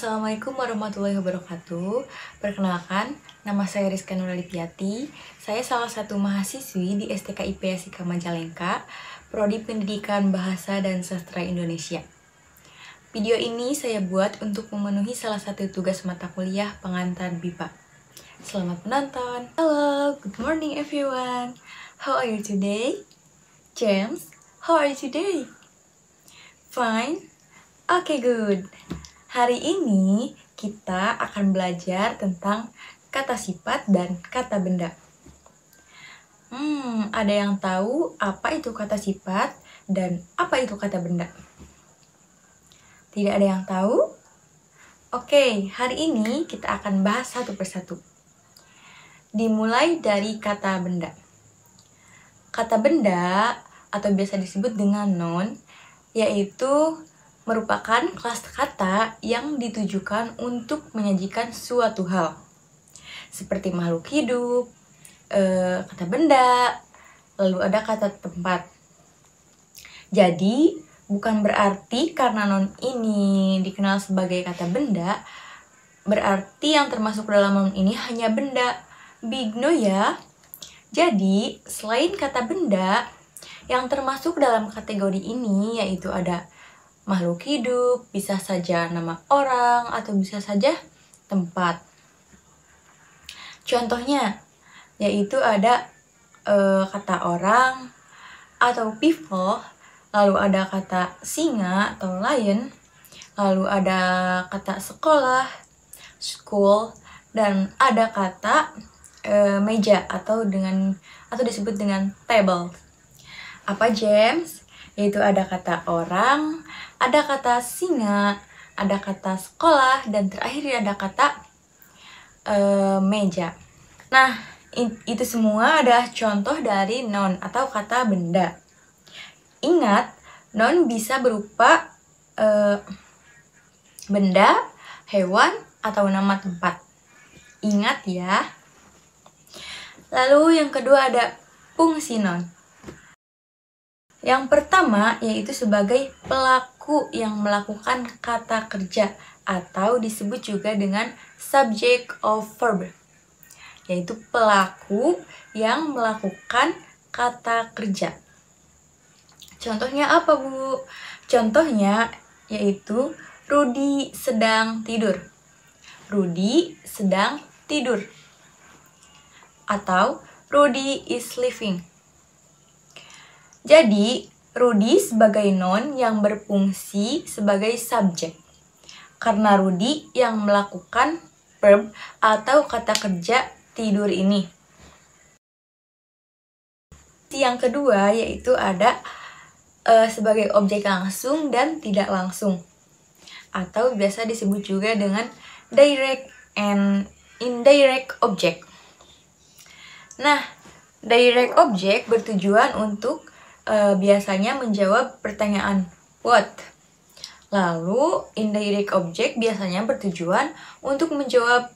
Assalamualaikum warahmatullahi wabarakatuh. Perkenalkan, nama saya Rizka Nuralipiati. Saya salah satu mahasiswi di STK IPS IK Majalengka, Prodi Pendidikan Bahasa dan Sastra Indonesia. Video ini saya buat untuk memenuhi salah satu tugas mata kuliah pengantar BIPA. Selamat menonton. Hello, good morning everyone. How are you today? James, how are you today? Fine? Okay, good. Hari ini kita akan belajar tentang kata sifat dan kata benda. Ada yang tahu apa itu kata sifat dan apa itu kata benda? Tidak ada yang tahu? Oke, hari ini kita akan bahas satu persatu. Dimulai dari kata benda. Kata benda atau biasa disebut dengan noun, yaitu merupakan kelas kata yang ditujukan untuk menyajikan suatu hal, seperti makhluk hidup, kata benda, lalu ada kata tempat. Jadi, bukan berarti karena noun ini dikenal sebagai kata benda, berarti yang termasuk dalam noun ini hanya benda. Big no ya. Jadi, selain kata benda, yang termasuk dalam kategori ini yaitu ada makhluk hidup, bisa saja nama orang, atau bisa saja tempat. Contohnya, yaitu ada kata orang atau people, lalu ada kata singa atau lion, lalu ada kata sekolah, school, dan ada kata meja atau disebut dengan table. Apa, James? Yaitu ada kata orang, ada kata singa, ada kata sekolah, dan terakhir ada kata meja. Nah, itu semua adalah contoh dari noun atau kata benda. Ingat, noun bisa berupa benda, hewan, atau nama tempat. Ingat ya. Lalu yang kedua ada fungsi noun. Yang pertama yaitu sebagai pelaku yang melakukan kata kerja atau disebut juga dengan subject of verb, yaitu pelaku yang melakukan kata kerja. Contohnya apa, Bu? Contohnya yaitu Rudy sedang tidur. Rudy sedang tidur. Atau Rudy is sleeping. Jadi, Rudy sebagai noun yang berfungsi sebagai subjek. Karena Rudy yang melakukan verb atau kata kerja tidur ini. Yang kedua yaitu ada sebagai objek langsung dan tidak langsung. Atau biasa disebut juga dengan direct and indirect object. Nah, direct object bertujuan untuk biasanya menjawab pertanyaan what. Lalu indirect object biasanya bertujuan untuk menjawab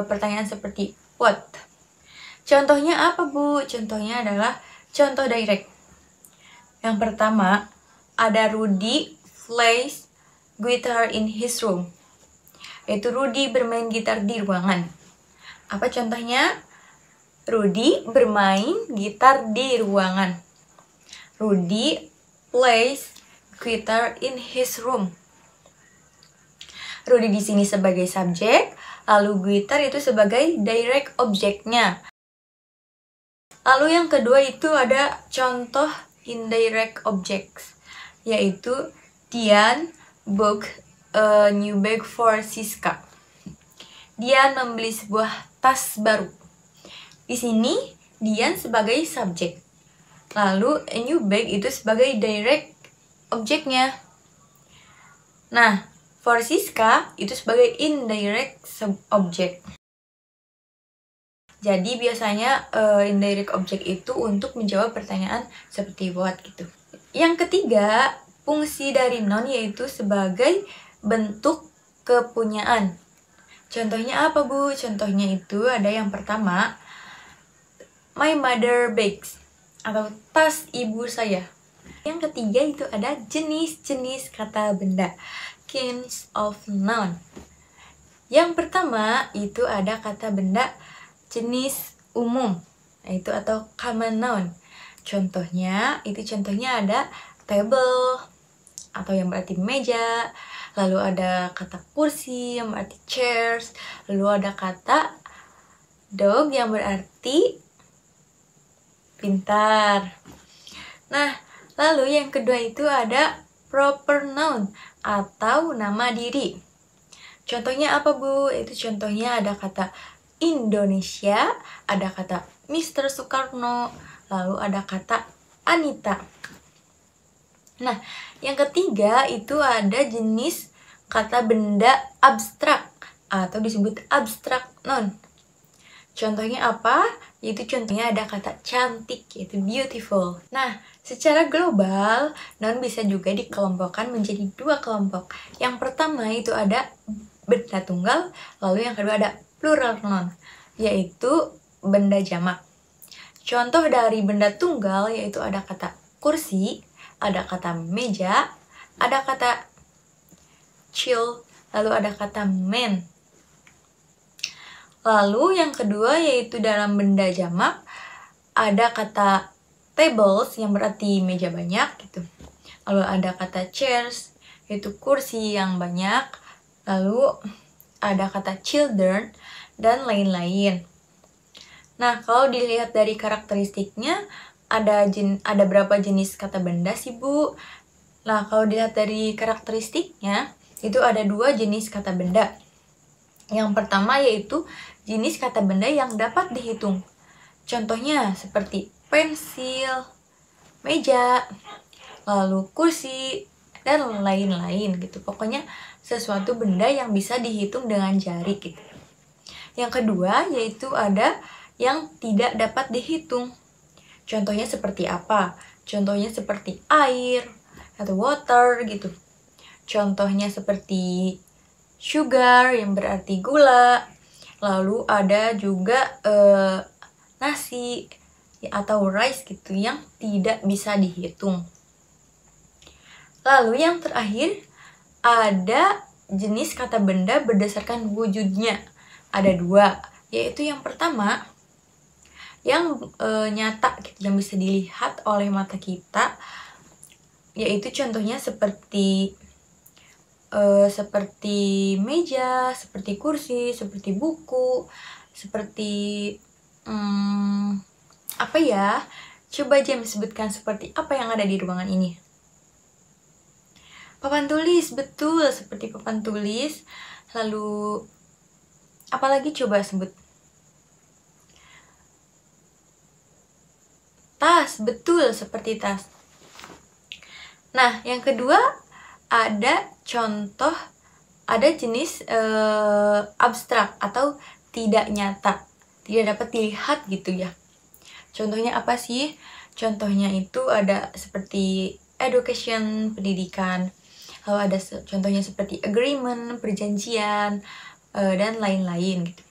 pertanyaan seperti what. Contohnya apa, Bu? Contohnya adalah contoh direct. Yang pertama, ada Rudy plays guitar in his room. Yaitu Rudy bermain gitar di ruangan. Apa contohnya? Rudy bermain gitar di ruangan. Rudy plays guitar in his room. Rudy di sini sebagai subjek, lalu guitar itu sebagai direct objeknya. Lalu yang kedua itu ada contoh indirect objects, yaitu Dian bought a new bag for Siska. Dian membeli sebuah tas baru. Di sini Dian sebagai subjek. Lalu a new bag itu sebagai direct objeknya. Nah, for Siska itu sebagai indirect object. Jadi biasanya indirect object itu untuk menjawab pertanyaan seperti what gitu. Yang ketiga, fungsi dari noun yaitu sebagai bentuk kepunyaan. Contohnya apa, Bu? Contohnya itu ada yang pertama, my mother bags, atau tas ibu saya. Yang ketiga itu ada jenis-jenis kata benda, kinds of noun. Yang pertama itu ada kata benda jenis umum, yaitu atau common noun. Contohnya ada table atau yang berarti meja, lalu ada kata kursi yang berarti chairs, lalu ada kata dog yang berarti pintar. Nah, lalu yang kedua itu ada proper noun atau nama diri. Contohnya apa, Bu? Itu contohnya ada kata Indonesia, ada kata Mr. Soekarno, lalu ada kata Anita. Nah, yang ketiga itu ada jenis kata benda abstrak atau disebut abstrak noun. Contohnya apa? Yaitu contohnya ada kata cantik, yaitu beautiful. Nah, secara global, noun bisa juga dikelompokkan menjadi dua kelompok. Yang pertama itu ada benda tunggal, lalu yang kedua ada plural noun, yaitu benda jamak. Contoh dari benda tunggal yaitu ada kata kursi, ada kata meja, ada kata chill, lalu ada kata man. Lalu yang kedua yaitu dalam benda jamak ada kata tables yang berarti meja banyak gitu. Lalu ada kata chairs yaitu kursi yang banyak. Lalu ada kata children dan lain-lain. Nah, kalau dilihat dari karakteristiknya ada berapa jenis kata benda sih, Bu? Nah, kalau dilihat dari karakteristiknya itu ada dua jenis kata benda. Yang pertama yaitu jenis kata benda yang dapat dihitung. Contohnya seperti pensil, meja, lalu kursi, dan lain-lain gitu. Pokoknya sesuatu benda yang bisa dihitung dengan jari gitu. Yang kedua yaitu ada yang tidak dapat dihitung. Contohnya seperti apa? Contohnya seperti air atau water gitu. Contohnya seperti sugar yang berarti gula. Lalu ada juga nasi atau rice gitu yang tidak bisa dihitung. Lalu yang terakhir ada jenis kata benda berdasarkan wujudnya. Ada dua, yaitu yang pertama yang nyata gitu, yang bisa dilihat oleh mata kita, yaitu contohnya seperti meja, seperti kursi, seperti buku, seperti apa ya? Coba James sebutkan seperti apa yang ada di ruangan ini. Papan tulis, betul, seperti papan tulis. Lalu apalagi coba sebut? Tas, betul, seperti tas. Nah, yang kedua ada contoh, ada jenis abstrak atau tidak nyata, tidak dapat dilihat gitu ya. Contohnya apa sih? Contohnya itu ada seperti education, pendidikan. Lalu ada contohnya seperti agreement, perjanjian, dan lain-lain gitu.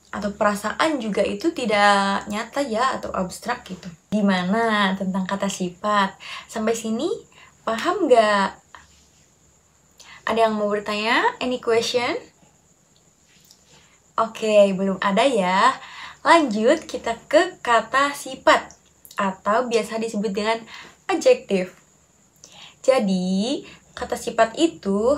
Atau perasaan juga itu tidak nyata ya, atau abstrak gitu. Gimana tentang kata sifat? Sampai sini paham nggak? Ada yang mau bertanya? Any question? Oke, belum ada ya. Lanjut kita ke kata sifat atau biasa disebut dengan adjective. Jadi, kata sifat itu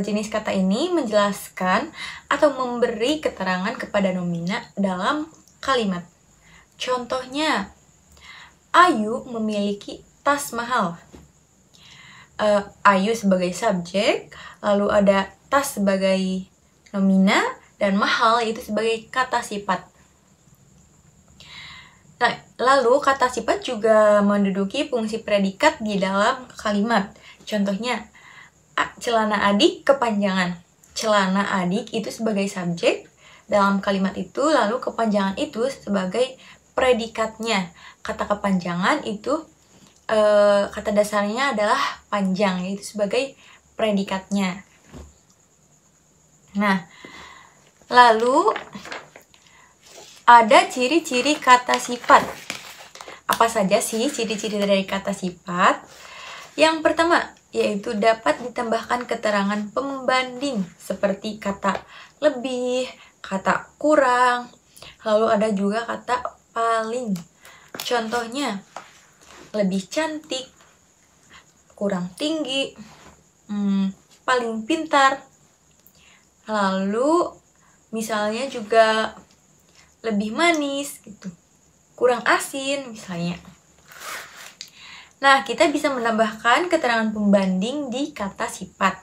jenis kata ini menjelaskan atau memberi keterangan kepada nomina dalam kalimat. Contohnya, Ayu memiliki tas mahal. Ayu sebagai subjek, lalu ada tas sebagai nomina, dan mahal itu sebagai kata sifat. Nah, lalu kata sifat juga menduduki fungsi predikat di dalam kalimat. Contohnya, celana adik kepanjangan. Celana adik itu sebagai subjek dalam kalimat itu, lalu kepanjangan itu sebagai predikatnya. Kata kepanjangan itu kata dasarnya adalah panjang, yaitu sebagai predikatnya. Nah, lalu ada ciri-ciri kata sifat. Apa saja sih ciri-ciri dari kata sifat? Yang pertama, yaitu dapat ditambahkan keterangan pembanding seperti kata lebih, kata kurang, lalu ada juga kata paling. Contohnya, lebih cantik, kurang tinggi, paling pintar. Lalu misalnya juga lebih manis gitu, kurang asin misalnya. Nah, kita bisa menambahkan keterangan pembanding di kata sifat.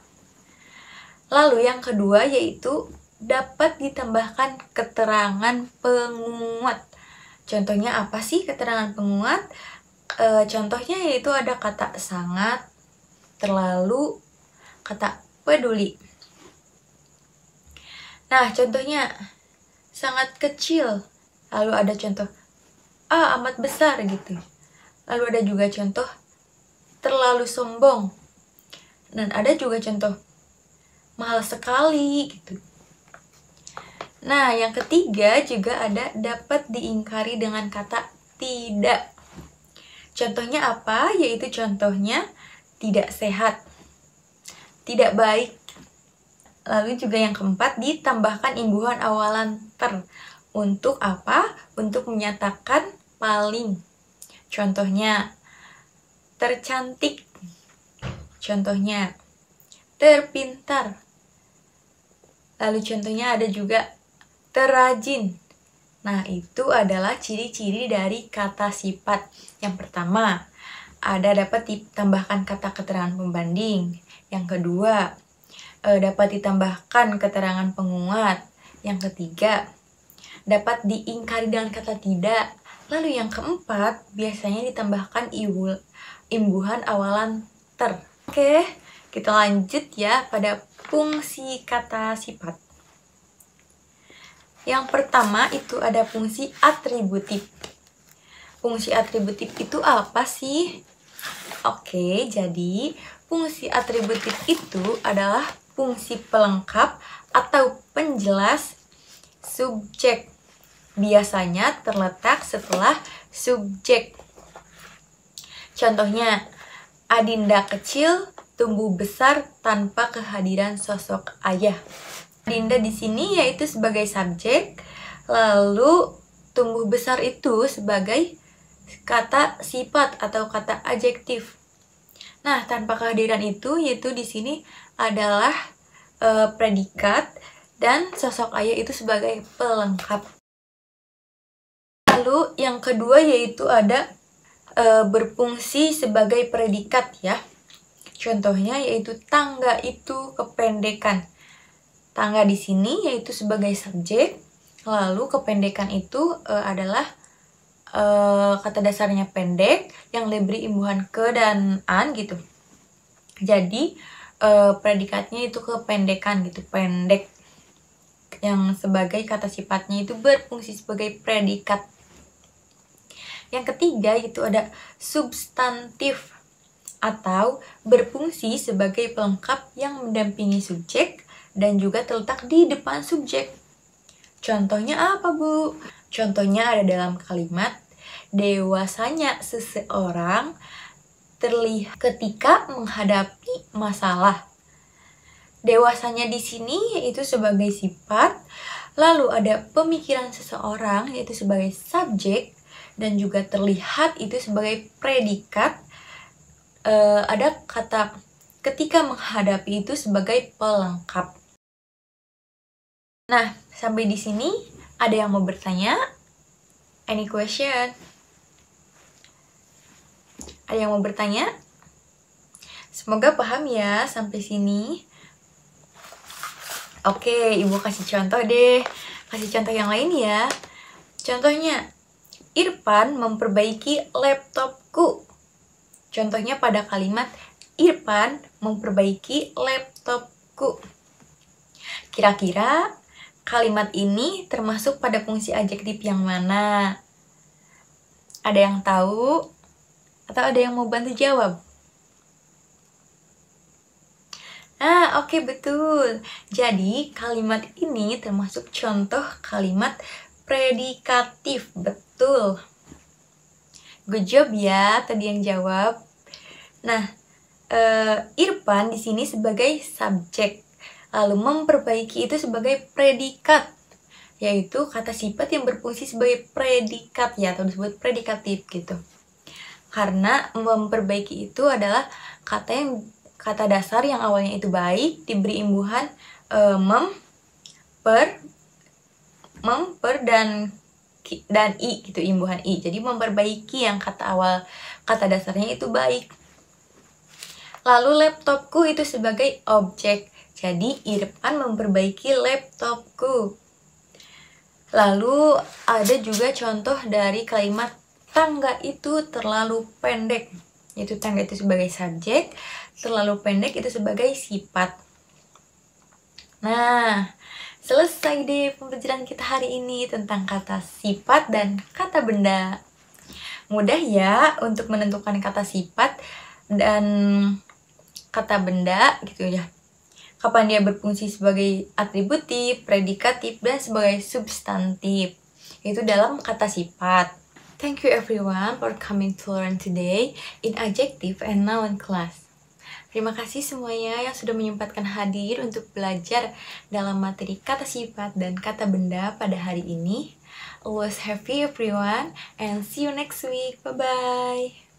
Lalu yang kedua yaitu dapat ditambahkan keterangan penguat. Contohnya apa sih keterangan penguat? Contohnya yaitu ada kata sangat, terlalu, kata peduli. Nah, contohnya sangat kecil. Lalu ada contoh amat besar gitu. Lalu ada juga contoh terlalu sombong. Dan ada juga contoh mahal sekali gitu. Nah, yang ketiga juga ada dapat diingkari dengan kata tidak. Contohnya apa? Yaitu contohnya tidak sehat, tidak baik. Lalu juga yang keempat ditambahkan imbuhan awalan ter. Untuk apa? Untuk menyatakan paling. Contohnya tercantik. Contohnya terpintar. Lalu contohnya ada juga terrajin. Nah, itu adalah ciri-ciri dari kata sifat. Yang pertama, ada dapat ditambahkan kata keterangan pembanding. Yang kedua, dapat ditambahkan keterangan penguat. Yang ketiga, dapat diingkari dengan kata tidak. Lalu yang keempat, biasanya ditambahkan imbuhan awalan ter. Oke, kita lanjut ya pada fungsi kata sifat. Yang pertama itu ada fungsi atributif. Fungsi atributif itu apa sih? Oke, jadi fungsi atributif itu adalah fungsi pelengkap atau penjelas subjek. Biasanya terletak setelah subjek. Contohnya, Adinda kecil tumbuh besar tanpa kehadiran sosok ayah. Adinda di sini yaitu sebagai subjek, lalu tumbuh besar itu sebagai kata sifat atau kata adjektif. Nah, tanpa kehadiran itu yaitu di sini adalah predikat dan sosok ayah itu sebagai pelengkap. Lalu yang kedua yaitu ada berfungsi sebagai predikat ya. Contohnya yaitu tangga itu kependekan. Tangga di sini yaitu sebagai subjek, lalu kependekan itu adalah kata dasarnya pendek yang diberi imbuhan ke dan an gitu. Jadi predikatnya itu kependekan gitu, pendek. Yang sebagai kata sifatnya itu berfungsi sebagai predikat. Yang ketiga itu ada substantif atau berfungsi sebagai pelengkap yang mendampingi subjek dan juga terletak di depan subjek. Contohnya apa, Bu? Contohnya ada dalam kalimat dewasanya seseorang terlihat ketika menghadapi masalah. Dewasanya di sini yaitu sebagai sifat, lalu ada pemikiran seseorang yaitu sebagai subjek, dan juga terlihat itu sebagai predikat. Ada kata ketika menghadapi itu sebagai pelengkap. Nah, sampai di sini ada yang mau bertanya? Any question? Ada yang mau bertanya? Semoga paham ya sampai sini. Oke, Ibu kasih contoh deh. Kasih contoh yang lain ya. Contohnya, Irfan memperbaiki laptopku. Contohnya pada kalimat Irfan memperbaiki laptopku. Kira-kira kalimat ini termasuk pada fungsi adjektif yang mana? Ada yang tahu? Atau ada yang mau bantu jawab? Oke, betul. Jadi kalimat ini termasuk contoh kalimat predikatif. Betul. Good job ya tadi yang jawab. Nah, Irfan di sini sebagai subjek, lalu memperbaiki itu sebagai predikat, yaitu kata sifat yang berfungsi sebagai predikat ya, atau disebut predikatif gitu. Karena memperbaiki itu adalah kata dasar yang awalnya itu baik diberi imbuhan memper dan i gitu, imbuhan i. Jadi memperbaiki yang kata dasarnya itu baik. Lalu laptopku itu sebagai objek. Jadi Irfan memperbaiki laptopku. Lalu ada juga contoh dari kalimat tangga itu terlalu pendek. Yaitu tangga itu sebagai subjek, terlalu pendek itu sebagai sifat. Nah, selesai deh pembelajaran kita hari ini tentang kata sifat dan kata benda. Mudah ya untuk menentukan kata sifat dan kata benda gitu ya. Kapan dia berfungsi sebagai atributif, predikatif, dan sebagai substantif. Itu dalam kata sifat. Thank you everyone for coming to learn today in adjective and noun class. Terima kasih semuanya yang sudah menyempatkan hadir untuk belajar dalam materi kata sifat dan kata benda pada hari ini. Always happy everyone and see you next week. Bye-bye.